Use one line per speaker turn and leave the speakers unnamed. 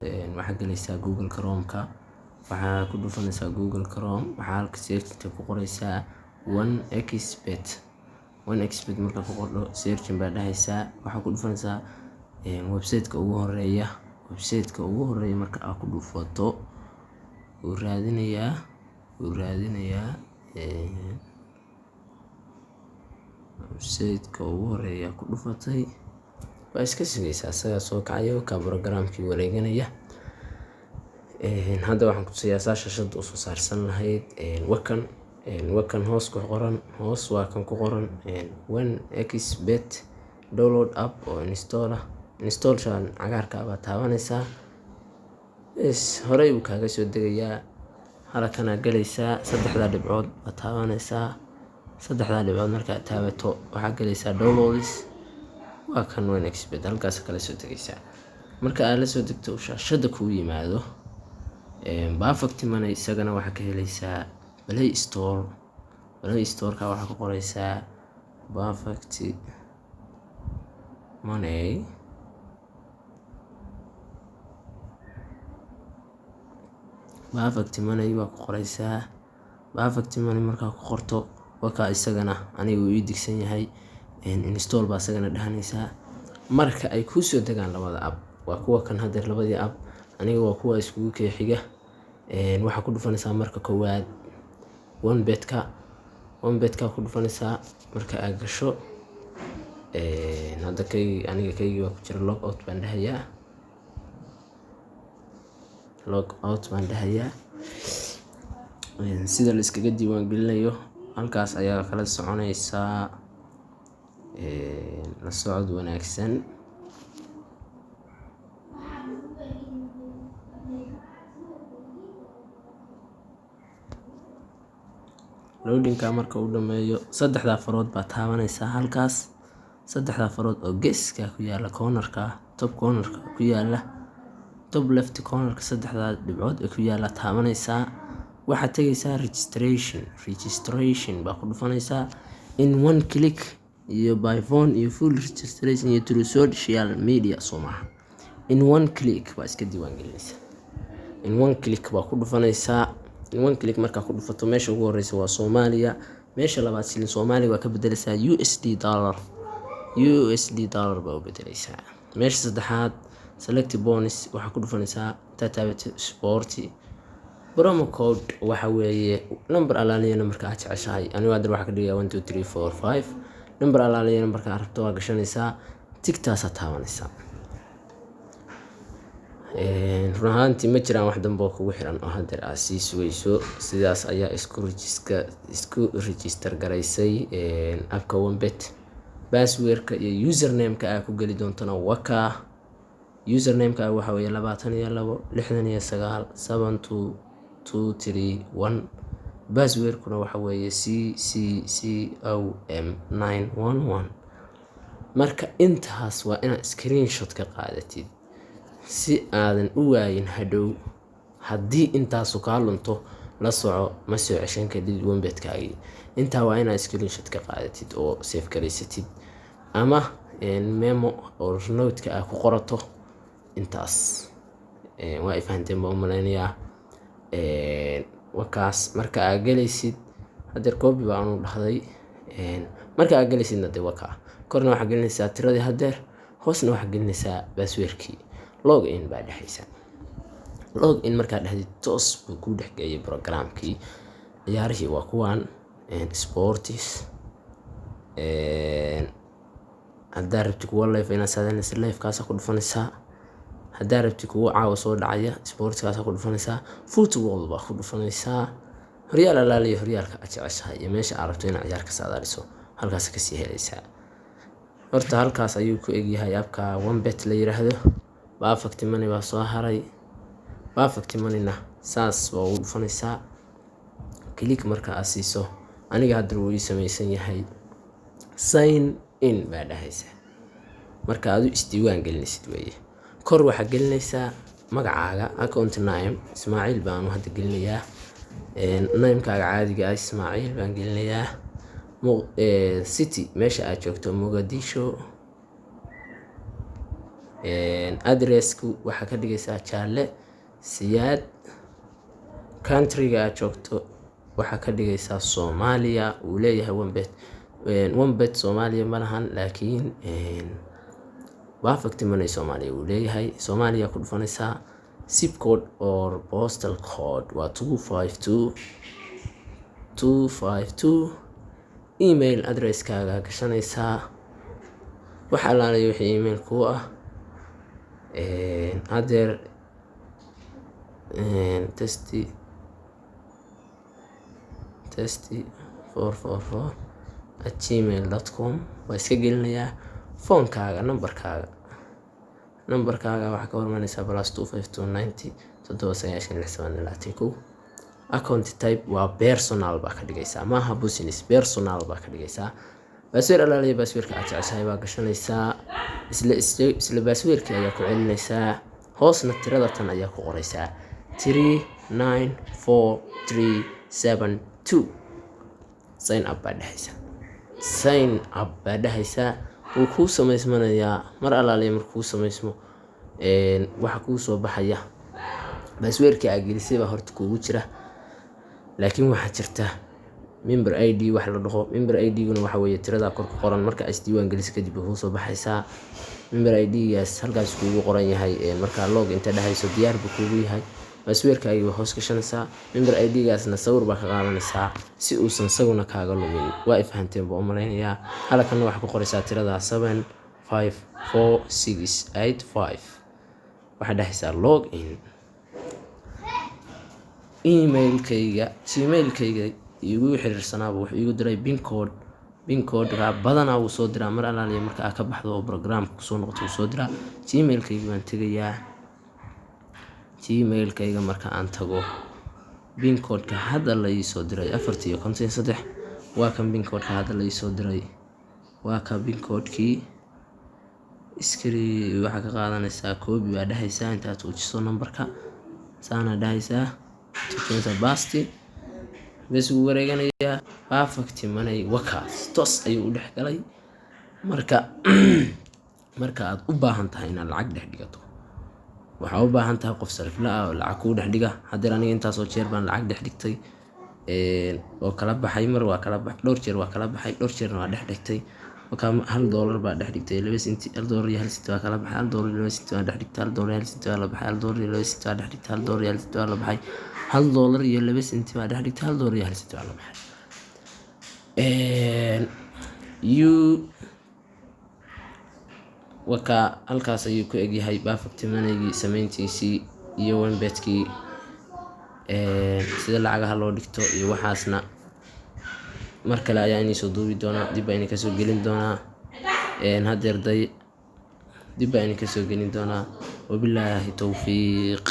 waxaa gelaysaa Google Chrome-ka, waxaa ku dhufanaysaa Google Chrome, waxaa halka search-ka ku qoraysaa 1xbet. 1xbet marka ku qordo search baa dhahaysaa, waxaa ku dhufanaysaa website-ka ugu horeeya. Website-ka ugu horeeya marka aad ku dhufato wuu raadinayaa website-ka ugu horeeya ku dhufatay waa iska sugaysaa isaga soo kacayo ka programkii wareeganaya. Hadda waxaan ku tusayaa shaashada u soo saarsan lahayd wakan hoos ku qoran, hoos waa kan ku qoran 1xbet download app oo install shan cagaarka baa taabanaysaa. Horey uu kaaga soo degayaa, halkana galaysaa, saddexda dhibcood baa taabanaysaa. saddexda dhibcood marka taabato waxaa galaysaa downloads, waa kan 1xbet halkaas kala soo degaysaa. Marka aad la soo degto shaashada ku yimaado perfect money isagana waxaa ka helaysaa Play Store ka waxaa ku qoraysaa perfect money. waa ku qoraysaa perfect money markaa ku qorto waka isagana anigu ii digsan yahay install baa isagana dhahanaysaa. Marka ay ku soo degaan labada app, waa kuwa kan hadda labadii app aniga waa kuwa iskugu xiga. waxaa ku dhufanaysaa marka koowaad 1bet ka ku dhufanaysaa. Marka aad gasho hadda aniga kaygi waa ku jira log out baan dhahayaa. sida la iskaga diiwaan gelinayo halkaas ayaa kala soconaysaa. la socod wanaagsan. loading-ka marka uu dhameeyo saddexda farood baa taabanaysaa halkaas. saddexda farood oo geeska ku yaala corner-ka, top corner-ka ku yaala, top left corner-ka saddexda dhibcood ee ku yaala taabanaysaa. waxaad tagaysaa registration baa ku dhufanaysaa in one click iyo by phone iyo full registration iyo through social media Soomaha. in one click baa iska diiwaan gelinaysaa. in one click baa ku dhufanaysaa. in one click markaa ku dhufato meesha ugu horeysa waa Soomaaliya, meesha labaad shilin Soomaali waa ka bedelaysaa USD dollar baa u bedelaysaa. meesha saddexaad select bonus waxaa ku dhufanaysaa tataabati sport. promo code waxa weeye number alaaliya marka aad jeceshahay. anigu hadda waxa ka dhigayaa 1 2 3 4 5 number alaaliya marka aad rabto waa gashanaysaa, tigtaasa taabanaysaa. run ahaantii ma jiraan wax dambe oo kugu xiran oo hadda aad sii sugayso. sidaas ayaa isku register garaysay appka 1bet. password-ka iyo username-ka aad ku geli doontana waka. username-ka waxa weeye 22 69 72231. password-kuna waxa weeye CCCOM911. marka intaas waa inaad screenshot ka qaadatid si aadan u waayin hadhow. haddii intaasu kaa lunto la soco, ma soo ceshan kadib 1bet-kaagii. intaa waa inaad screenshot ka qaadatid oo save garaysatid ama memo or note-ka aad ku qorato. intaas waa fahanteen baan u malaynayaa. wakaas marka aad galaysid hadeer copy baan u dhahday. marka aad galaysidna de waka korna waxaa gelinaysaa tiradii hadeer, hoosna waxaa gelinaysaa password-kii. login baa dhahaysaa. login markaa dhahdid toos buu ku dhex geeyay programkii. ciyaarihii waa kuwan sports. haddaa rabti kuwa live inaad saadanaysa live-kaasa ku dhufanaysaa. haddaa rabti kuwa caawa soo dhacaya sportskaasa ku dhufanaysaa. football baa ku dhufanaysaa. horyaal alaaliya horyaalka aad jeceshahay iyo meesha aad rabto inaad ciyaar ka saadaaliso halkaas kasii helaysaa. horta halkaas ayuu ku egyahay appka 1bet la yiraahdo. perfect money baa soo haray. perfect money-na saas waa ugu dhufanaysaa. click marka aad siiso aniga hadda wuu ii samaysan yahay. sign in baa dhahaysaa. marka aad u isdiiwaan gelinaysid weeye. kor waxaa gelinaysaa magacaaga account name Ismaaciil baan hadda gelinayaa. name-kaaga caadiga ah Ismaaciil baan gelinayaa. city meesha aad joogto Mogadisho. adressku waxaa ka dhigaysaa jaalle siyaad. Countryga aad joogto waxaa ka dhigaysaa Soomaaliya. Uu leeyahay OneBet Soomaaliya ma lahan, laakiin perfect money Soomaaliya uu leeyahay. Soomaaliya ku dhufanaysaa. Zip code or postal code waa 252. Email addresskaaga gashanaysaa. waxa alaalayo wixii email kuu ah. Hadeer testi444@gmail.com waa iska gelinayaa. Phonekaaga nambarkaaga waxaa ka hormarinaysaa +25290 account type waa personal baa ka dhigaysaa, maaha business, personal baa ka dhigaysaa. Password alaaliya passwordka aad jeceshahay baa gashanaysaa. isla passwordka ayaa ku celinaysaa. hoosna tirada tan ayaa ku qoraysaa 394372. sign up baa dhahaysaa. wuu kuu samaysmanayaa. mar alaaliya markuu samaysmo waxa kuu soo baxaya passwordka aad gelisay baa horta kuugu jira, laakiin waxaa jirta member ID wax la dhaho. member ID-guna waxa weeye tirada kor ku qoran. marka is diiwaan geliso kadib wuxuu soo baxaysaa member ID-gaas halkaas kuugu qoran yahay. marka log inta dhahayso diyaar buu kuugu yahay. passwordkaaga waa hoos gashanaysaa. member ID-gaasna sawir baa ka qaadanaysaa si uusan isaguna kaaga lumin. waa fahanteen buu u malaynayaa. halkanna waxaa ku qoraysaa tirada 754685. waxaa dhahaysaa log in. gmailkayga igu xiriirsanaaba wuxuu igu diray bincode badanaa wuu soo diraa. mar alaaliya marka aad ka baxdo oo programka kusoo noqoto wuu soo diraa. gmailkayga waan tegayaa. gmailkayga marka aan tago bincodeka hadda la ii soo diray 453 waa kan bincodeka hadda la ii soo diray. waa ka bincodekii waxaa ka qaadanaysaa copy baa dhahaysaa. intaad tuujiso nambarka saana dhahaysaa basti bes wuu wareeganayaa. perfect money wakaas toos ayuu u dhex galay. marka aad u baahan tahay inaad lacag dhex dhigato waxaa u baahan tahay qof sarifla ah oo lacag kuu dhex dhiga. hadeer aniga intaasoo jeer baan lacag dhex dhigtay oo kala baxay. mar waa kala baxay, dhowr jeer waa kala baxay, dhowr jeerna waa dhex dhigtay. marka $1 baa dhex dhigtay, $2 iyo 1 cent waa kala baxay, $1 iyo 2 cent waa dhex dhigtay, $1 iyo 1 cent waa la baxay, $1 iyo 2 cent waa dhex dhigtay, $1 iyo 1 cent waa la baxay, $1 iyo 2 cent waa dhex dhigtay, $1 iyo 1 cent waa la baxay. waka halkaas ayuu ku egyahay perfect money samayntiisii iyo OneBetkii. sida lacagaha loo dhigto iyo waxaasna mar kale ayaa inii soo duubi doonaa. dib baa inii kasoo gelin doonaa. hadeer dib baa inii kasoo gelin doonaa. wabilaahi towfiiq.